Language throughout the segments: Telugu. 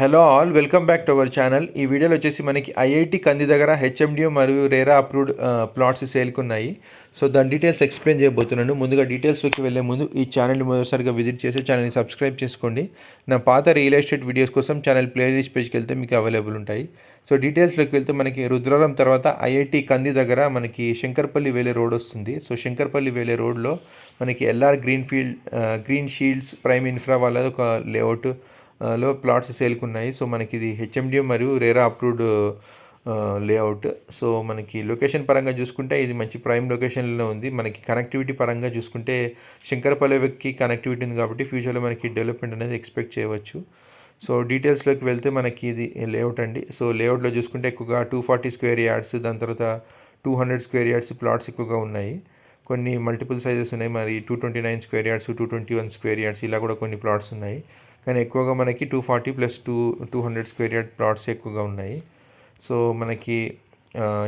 Hello all, welcome back to our channel. ఈ వీడియోలో వచ్చేసి మనకి ఐఐటి కంది దగ్గర హెచ్ఎండియో మరియు రేరా అప్రూవ్డ్ ప్లాట్స్ సేల్కి ఉన్నాయి. సో దాని డీటెయిల్స్ ఎక్స్ప్లెయిన్ చేయబోతున్నాను. ముందుగా డీటెయిల్స్లోకి వెళ్ళే ముందు ఈ ఛానల్ని మొదటిసారిగా విజిట్ చేసి ఛానల్ని సబ్స్క్రైబ్ చేసుకోండి. నా పాత రియల్ ఎస్టేట్ వీడియోస్ కోసం ఛానల్ ప్లేలిస్ట్ పేజ్కి వెళ్తే మీకు అవైలబుల్ ఉంటాయి. సో డీటెయిల్స్లోకి వెళ్తే మనకి రుద్రవరం తర్వాత ఐఐటి కంది దగ్గర మనకి శంకర్పల్లి వేలే రోడ్ వస్తుంది. సో శంకర్పల్లి వేలే రోడ్లో మనకి LR green shields prime infra వాళ్ళ ఒక లేఅవుట్ లో ప్లాట్స్ సేల్కి ఉన్నాయి. సో మనకి ఇది హెచ్ఎండిఏ మరియు రేరా అప్రూవ్డ్ లేఅవుట్. సో మనకి లొకేషన్ పరంగా చూసుకుంటే ఇది మంచి ప్రైమ్ లొకేషన్లో ఉంది. మనకి కనెక్టివిటీ పరంగా చూసుకుంటే శంకరపల్లెకి కనెక్టివిటీ ఉంది కాబట్టి ఫ్యూచర్లో మనకి డెవలప్మెంట్ అనేది ఎక్స్పెక్ట్ చేయవచ్చు. సో డీటెయిల్స్లోకి వెళ్తే మనకి ఇది లేఅవుట్ అండి. సో లేఅవుట్లో చూసుకుంటే ఎక్కువగా 240 స్క్వేర్ యార్డ్స్, దాని తర్వాత 200 స్క్వేర్ యార్డ్స్ ప్లాట్స్ ఎక్కువగా ఉన్నాయి. కొన్ని మల్టిపుల్ సైజెస్ ఉన్నాయి. మరి 229 స్క్వేర్ యార్డ్స్, 221 స్క్వేర్ యార్డ్స్ ఇలా కూడా కొన్ని ప్లాట్స్ ఉన్నాయి. కానీ ఎక్కువగా మనకి 240 ప్లస్ 200 స్క్వేర్ యార్డ్ ప్లాట్స్ ఎక్కువగా ఉన్నాయి. సో మనకి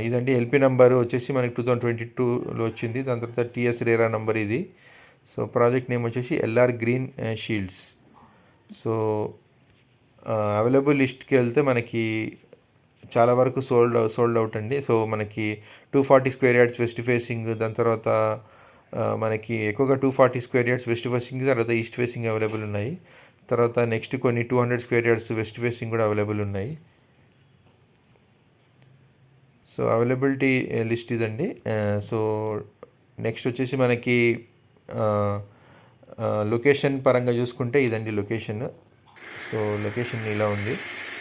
ఇదండి ఎల్పి నెంబర్ వచ్చేసి మనకి 2022లో వచ్చింది. దాని తర్వాత టీఎస్ రేరా నెంబర్ ఇది. సో ప్రాజెక్ట్ నేమ్ వచ్చేసి LR green shields. So available లిస్ట్కి వెళ్తే మనకి చాలా వరకు సోల్డ్ అవుట్ అండి. సో మనకి 240 స్క్వేర్ యార్డ్స్ వెస్ట్ ఫేసింగ్, దాని తర్వాత మనకి ఎక్కువగా 240 స్క్వేర్ యార్డ్స్ వెస్ట్ ఫేసింగ్, తర్వాత ఈస్ట్ ఫేసింగ్ అవైలబుల్ ఉన్నాయి. తర్వాత నెక్స్ట్ కొన్ని 200 స్క్వేర్ యార్డ్స్ వెస్ట్ ఫేసింగ్ కూడా అవైలబుల్ ఉన్నాయి. సో అవైలబిలిటీ లిస్ట్ ఇదండి. సో నెక్స్ట్ వచ్చేసి మనకి లొకేషన్ పరంగా చూసుకుంటే ఇదండి లొకేషన్. సో లొకేషన్ ఇలా ఉంది.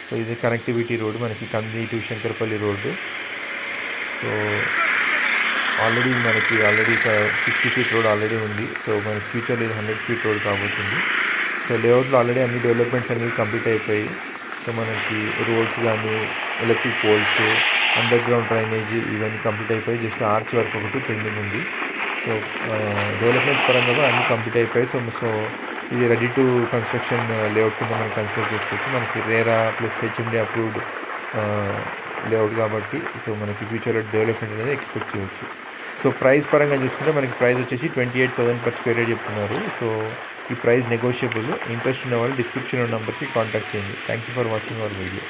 సో ఇది కనెక్టివిటీ రోడ్డు మనకి Kandi to Shankarpalli road. So already ఒక 60 ఫీట్ రోడ్ ఆల్రెడీ ఉంది. సో మనకి ఫ్యూచర్లో ఇది 100 ఫీట్ రోడ్ కాబోతుంది. సో లేఅవుట్లో ఆల్రెడీ అన్ని డెవలప్మెంట్స్ అనేవి కంప్లీట్ అయిపోయి, సో మనకి రోడ్స్ కానీ, electric poles, underground drainage ఇవన్నీ కంప్లీట్ అయిపోయి జస్ట్ ఆర్చ్ వర్క్ ఒకటి పెండింగ్ ఉంది. సో డెవలప్మెంట్స్ పరంగా కూడా అన్నీ కంప్లీట్ అయిపోయాయి. సో ఇది రెడీ టు కన్స్ట్రక్షన్ లేఅవుట్ కింద మనం కన్స్ట్రక్ట్ చేసుకోవచ్చు. మనకి RERA plus HMD approved layout కాబట్టి సో మనకి ఫ్యూచర్లో డెవలప్మెంట్ అనేది ఎక్స్పెక్ట్ చేయవచ్చు. సో ప్రైస్ పరంగా చూసుకుంటే మనకి ప్రైస్ వచ్చేసి 28,000 per square యార్డ్ చెప్తున్నారు. సో ఈ ప్రైస్ నెగోషియబుల్. ఇంట్రెస్ట్ ఉన్న వాళ్ళు డిస్క్రిప్షన్ నెంబర్కి కాంటాక్ట్ చేయండి. Thank you for watching our video.